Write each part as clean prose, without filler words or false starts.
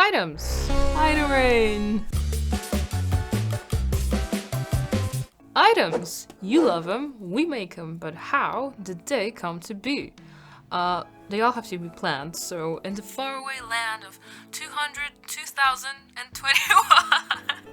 Items! Item rain! Items! You love them, we make them, but how did they come to be? They all have to be planned, so in the faraway land of 2021...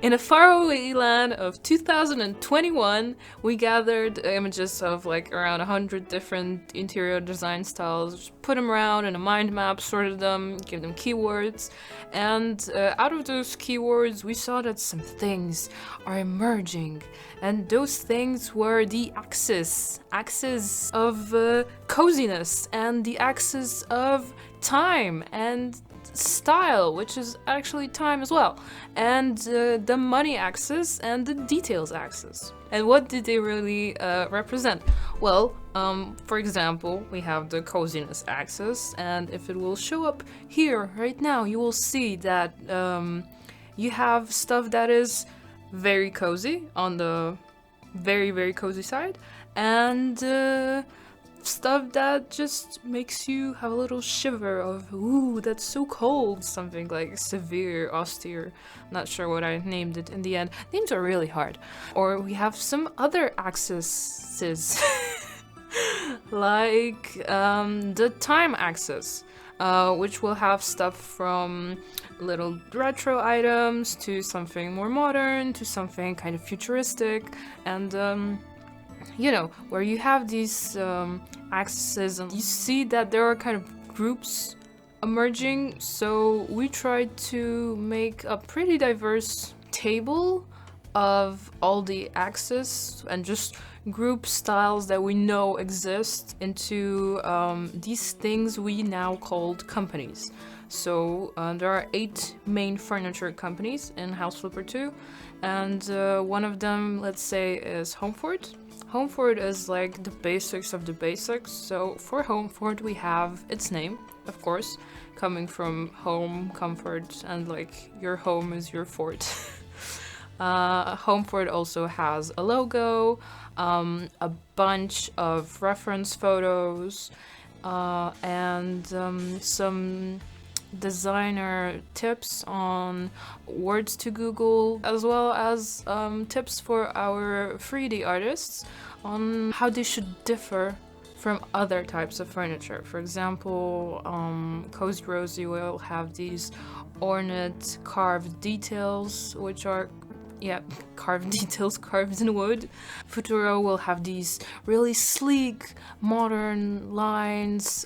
In a faraway land of 2021, we gathered images of like around 100 different interior design styles, put them around in a mind map, sorted them, gave them keywords, and out of those keywords we saw that some things are emerging, and those things were the axis of coziness, and the axis of time, and style, which is actually time as well, and the money axis and the details axis. And what did they really represent? Well, for example, we have the coziness axis, and if it will show up here right now, you will see that you have stuff that is very cozy on the very cozy side, and stuff that just makes you have a little shiver of, ooh, that's so cold. Something like severe, austere. Not sure what I named it in the end. Names are really hard. Or we have some other axes, like the time axis, which will have stuff from little retro items to something more modern to something kind of futuristic, and you know, where you have these axes and you see that there are kind of groups emerging. So we tried to make a pretty diverse table of all the axes and just group styles that we know exist into these things we now called companies. So there are 8 main furniture companies in House Flipper 2, and one of them, let's say, is Homefort. Homefort is like the basics of the basics. So for Homefort we have its name, of course, coming from home, comfort, and like your home is your fort. Homefort also has a logo, a bunch of reference photos, and some designer tips on words to Google, as well as tips for our 3D artists on how they should differ from other types of furniture. For example, Cozy Rosie will have these ornate carved details, which are carved details carved in wood. Futuro will have these really sleek, modern lines,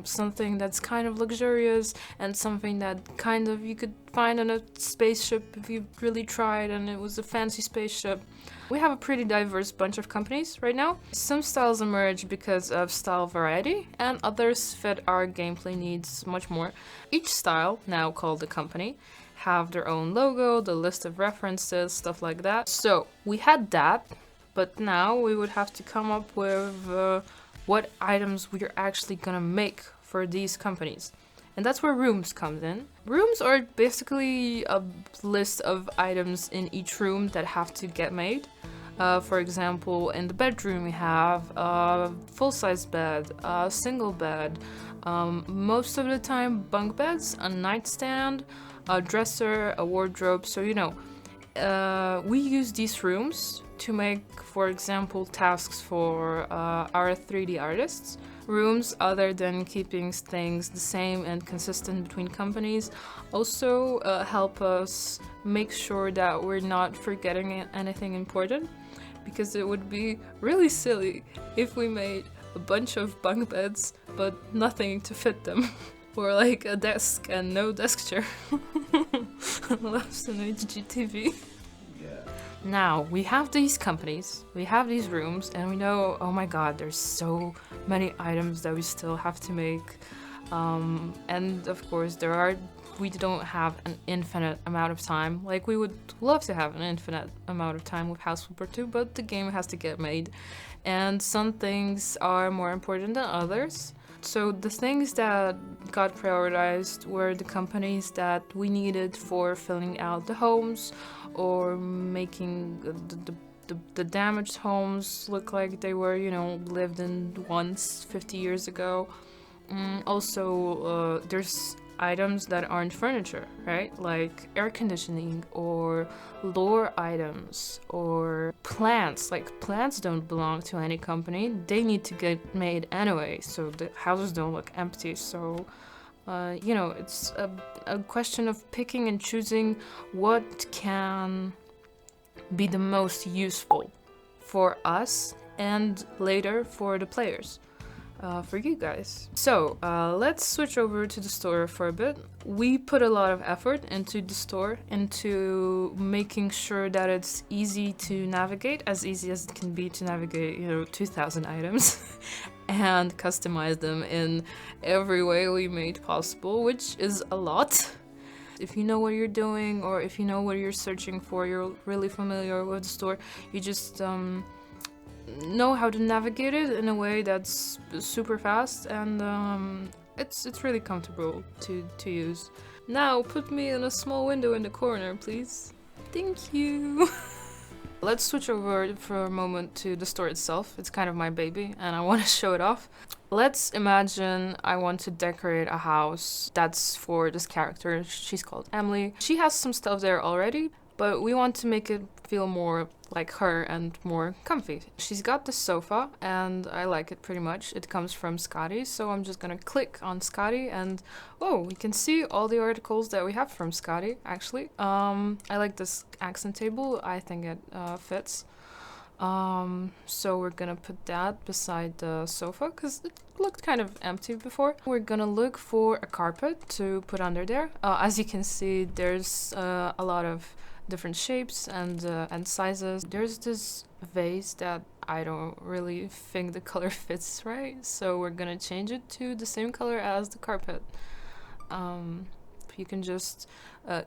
something that's kind of luxurious, and something that kind of you could find on a spaceship if you really tried and it was a fancy spaceship. We have a pretty diverse bunch of companies right now. Some styles emerge because of style variety, and others fit our gameplay needs much more. Each style, now called a company, have their own logo, the list of references, stuff like that. So we had that, but now we would have to come up with what items we're actually gonna make for these companies. And that's where rooms comes in. Rooms are basically a list of items in each room that have to get made. For example, in the bedroom we have a full-size bed, a single bed, most of the time bunk beds, a nightstand, a dresser, a wardrobe. So, you know, we use these rooms to make, for example, tasks for our 3D artists. Rooms, other than keeping things the same and consistent between companies, also help us make sure that we're not forgetting anything important, because it would be really silly if we made a bunch of bunk beds but nothing to fit them. Or like a desk and no desk chair. Loves an HGTV. Yeah. Now, we have these companies, we have these rooms, and we know, oh my god, there's so many items that we still have to make. And of course, we don't have an infinite amount of time. Like, we would love to have an infinite amount of time with House Flipper 2, but the game has to get made. And some things are more important than others. So the things that got prioritized were the companies that we needed for filling out the homes or making the damaged homes look like they were, you know, lived in once 50 years ago. Also, there's items that aren't furniture, right? Like air conditioning or lore items or plants. Like plants don't belong to any company. They need to get made anyway, so the houses don't look empty. So, it's a question of picking and choosing what can be the most useful for us and later for the players. For you guys. So let's switch over to the store for a bit. We put a lot of effort into the store, into making sure that it's easy to navigate, as easy as it can be to navigate, 2,000 items, and customize them in every way we made possible, which is a lot. If you know what you're doing, or if you know what you're searching for, you're really familiar with the store, you just know how to navigate it in a way that's super fast, and it's really comfortable to use. Now put me in a small window in the corner, please. Thank you. Let's switch over for a moment to the store itself. It's kind of my baby and I want to show it off. Let's imagine I want to decorate a house that's for this character. She's called Emily. She has some stuff there already, but we want to make it feel more like her and more comfy. She's got the sofa and I like it pretty much. It comes from Scotty, so I'm just gonna click on Scotty and we can see all the articles that we have from Scotty actually. I like this accent table. I think it fits. So we're gonna put that beside the sofa because it looked kind of empty before. We're gonna look for a carpet to put under there. As you can see, there's a lot of different shapes and sizes. There's this vase that I don't really think the color fits right, so we're gonna change it to the same color as the carpet. You can just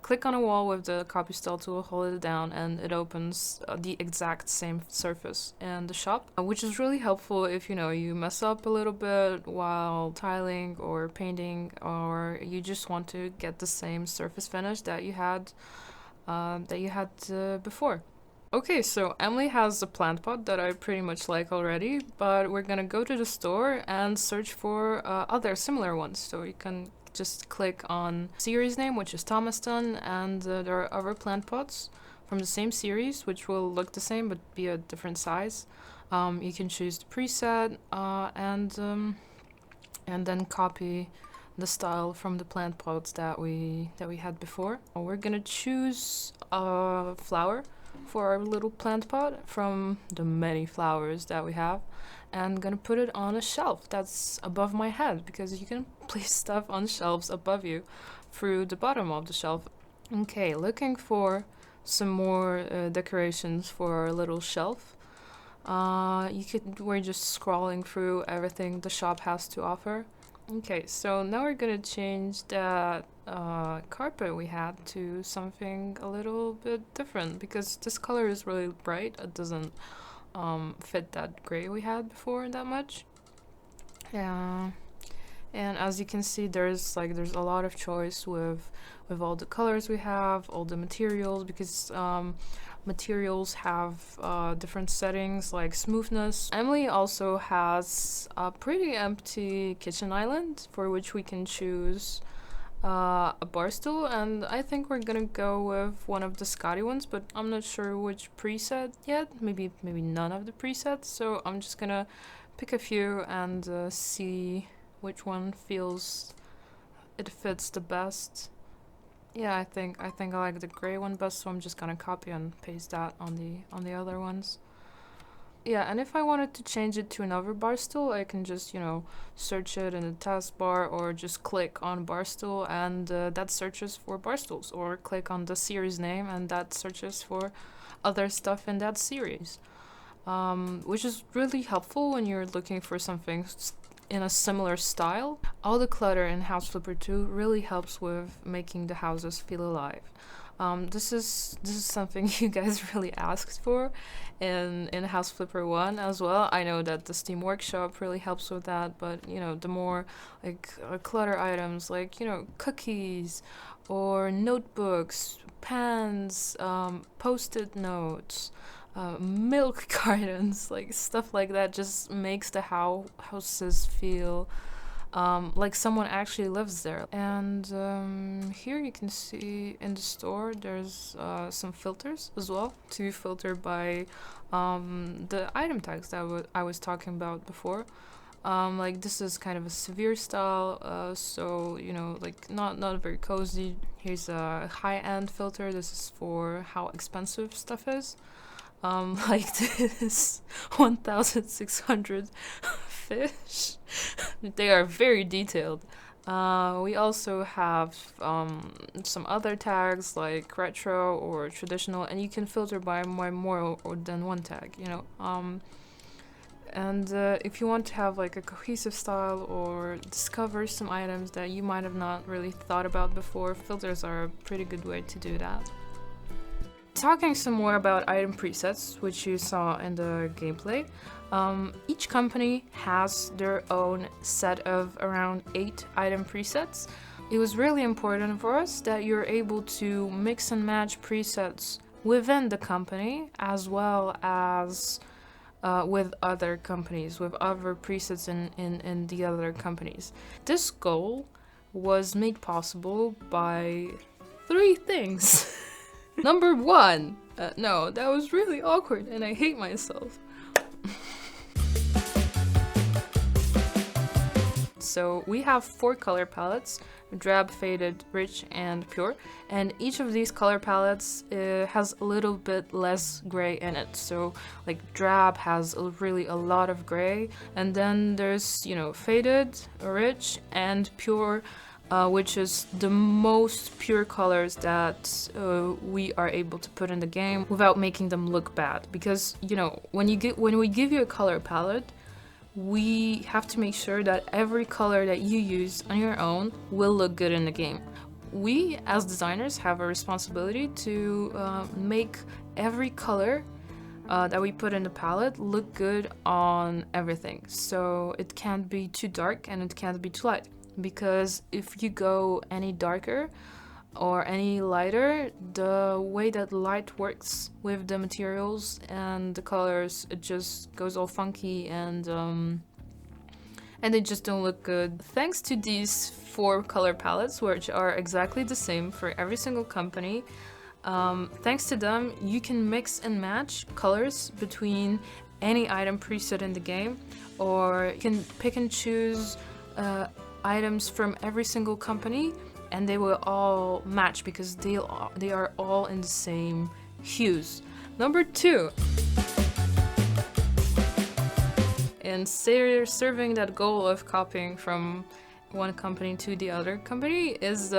click on a wall with the copy style tool, hold it down, and it opens the exact same surface in the shop, which is really helpful if you mess up a little bit while tiling or painting, or you just want to get the same surface finish that you had before. Okay, so Emily has a plant pot that I pretty much like already, but we're gonna go to the store and search for other similar ones. So you can just click on series name, which is Thomaston, and there are other plant pots from the same series, which will look the same but be a different size. You can choose the preset and then copy the style from the plant pots that we had before. We're gonna choose a flower for our little plant pot from the many flowers that we have, and gonna put it on a shelf that's above my head, because you can place stuff on shelves above you through the bottom of the shelf. Okay, looking for some more decorations for our little shelf. We're just scrolling through everything the shop has to offer. Okay, so now we're gonna change that carpet we had to something a little bit different, because this color is really bright. It doesn't fit that gray we had before that much. Yeah, and as you can see, there's a lot of choice with all the colors we have, all the materials, because materials have different settings like smoothness. Emily also has a pretty empty kitchen island for which we can choose a bar stool, and I think we're gonna go with one of the Scotty ones, but I'm not sure which preset yet. Maybe none of the presets, so I'm just gonna pick a few and see which one feels it fits the best. Yeah, I think I like the gray one best, so I'm just gonna copy and paste that on the other ones. Yeah, and if I wanted to change it to another bar stool, I can just, search it in the taskbar, or just click on bar stool and that searches for bar stools, or click on the series name and that searches for other stuff in that series, which is really helpful when you're looking for something in a similar style. All the clutter in House Flipper 2 really helps with making the houses feel alive. This is something you guys really asked for in House Flipper 1 as well. I know that the Steam Workshop really helps with that, but the more clutter items like cookies or notebooks, pens, post-it notes, milk cartons, stuff like that, just makes the houses feel like someone actually lives there. And here you can see in the store there's some filters as well to filter by the item tags that I was talking about before. Like this is kind of a severe style, so you know, like not very cozy. Here's a high-end filter. This is for how expensive stuff is. Like this 1,600 fish. They are very detailed. We also have some other tags like retro or traditional, and you can filter by more or than one tag, you know. And if you want to have like a cohesive style or discover some items that you might have not really thought about before, filters are a pretty good way to do that. Talking some more about item presets, which you saw in the gameplay, each company has their own set of around 8 item presets. It was really important for us that you're able to mix and match presets within the company as well as with other companies, with other presets in the other companies. This goal was made possible by 3 things. Number 1, no, that was really awkward and I hate myself. So we have 4 color palettes: drab, faded, rich, and pure. And each of these color palettes has a little bit less gray in it. So like drab has really a lot of gray, and then there's, you know, faded, rich, and pure, which is the most pure colors that we are able to put in the game without making them look bad. Because, you know, when we give you a color palette, we have to make sure that every color that you use on your own will look good in the game. We, as designers, have a responsibility to make every color that we put in the palette look good on everything. So it can't be too dark and it can't be too light. Because if you go any darker or any lighter, the way that light works with the materials and the colors, it just goes all funky and they just don't look good. Thanks to these 4 color palettes, which are exactly the same for every single company, thanks to them, you can mix and match colors between any item preset in the game, or you can pick and choose items from every single company, and they will all match because they are all in the same hues. Number 2, in serving that goal of copying from one company to the other company is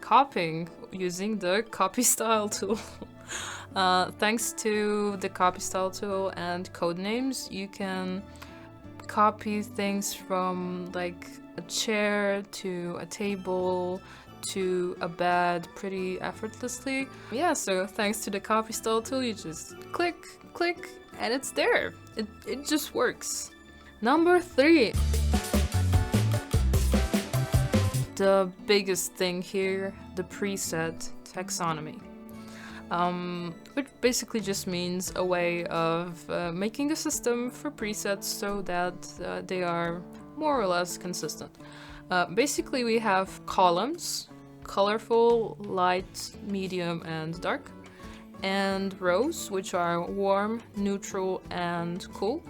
copying using the copy style tool. Thanks to the copy style tool and code names, you can copy things from like a chair to a table to a bed pretty effortlessly. Yeah, so thanks to the copy style tool, you just click, click, and it's there. It just works. Number 3. The biggest thing here, the preset taxonomy. Which basically just means a way of making a system for presets so that they are more or less consistent. Basically we have columns, colorful, light, medium, and dark, and rows, which are warm, neutral, and cool.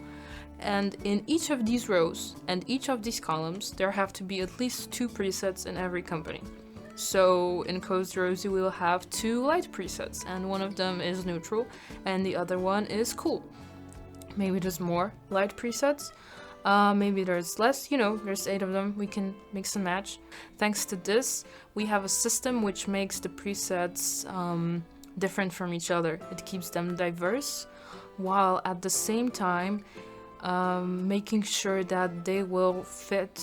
And in each of these rows and each of these columns, there have to be at least 2 presets in every company. So in Cozy Rosie we will have 2 light presets, and one of them is neutral and the other one is cool. Maybe there's more light presets, maybe there's less, you know, there's 8 of them, we can mix and match. Thanks to this, we have a system which makes the presets different from each other. It keeps them diverse, while at the same time making sure that they will fit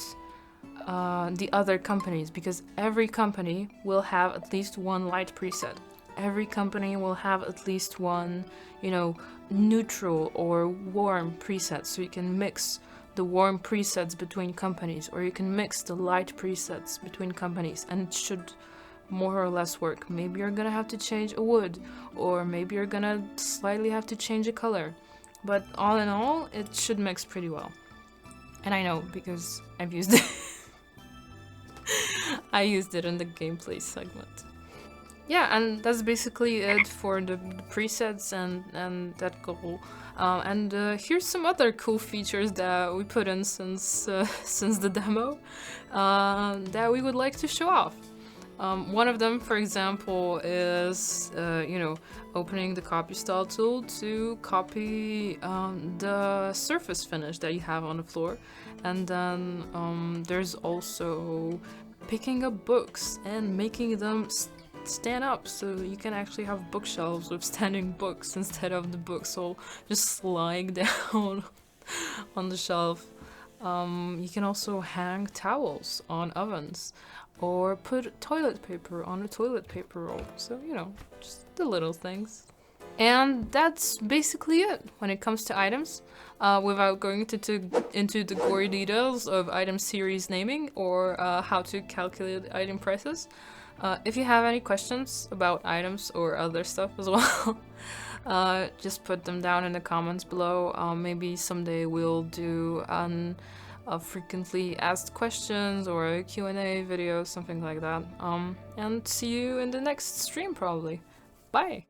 the other companies, because every company will have at least 1 light preset. Every company will have at least 1, you know, neutral or warm preset, so you can mix the warm presets between companies, or you can mix the light presets between companies, and it should more or less work. Maybe you're gonna have to change a wood, or maybe you're gonna slightly have to change a color, but all in all, it should mix pretty well. And I know because I've used it. I used it in the gameplay segment. Yeah, and that's basically it for the presets and that goal. Here's some other cool features that we put in since since the demo that we would like to show off. One of them, for example, is opening the copy style tool to copy the surface finish that you have on the floor, and then there's also picking up books and making them stand up, so you can actually have bookshelves with standing books instead of the books all just lying down on the shelf. You can also hang towels on ovens or put toilet paper on a toilet paper roll. So, just the little things. And that's basically it when it comes to items, without going into the gory details of item series naming or how to calculate item prices. If you have any questions about items or other stuff as well, just put them down in the comments below. Maybe someday we'll do frequently asked questions or a Q&A video, something like that. And see you in the next stream probably. Bye!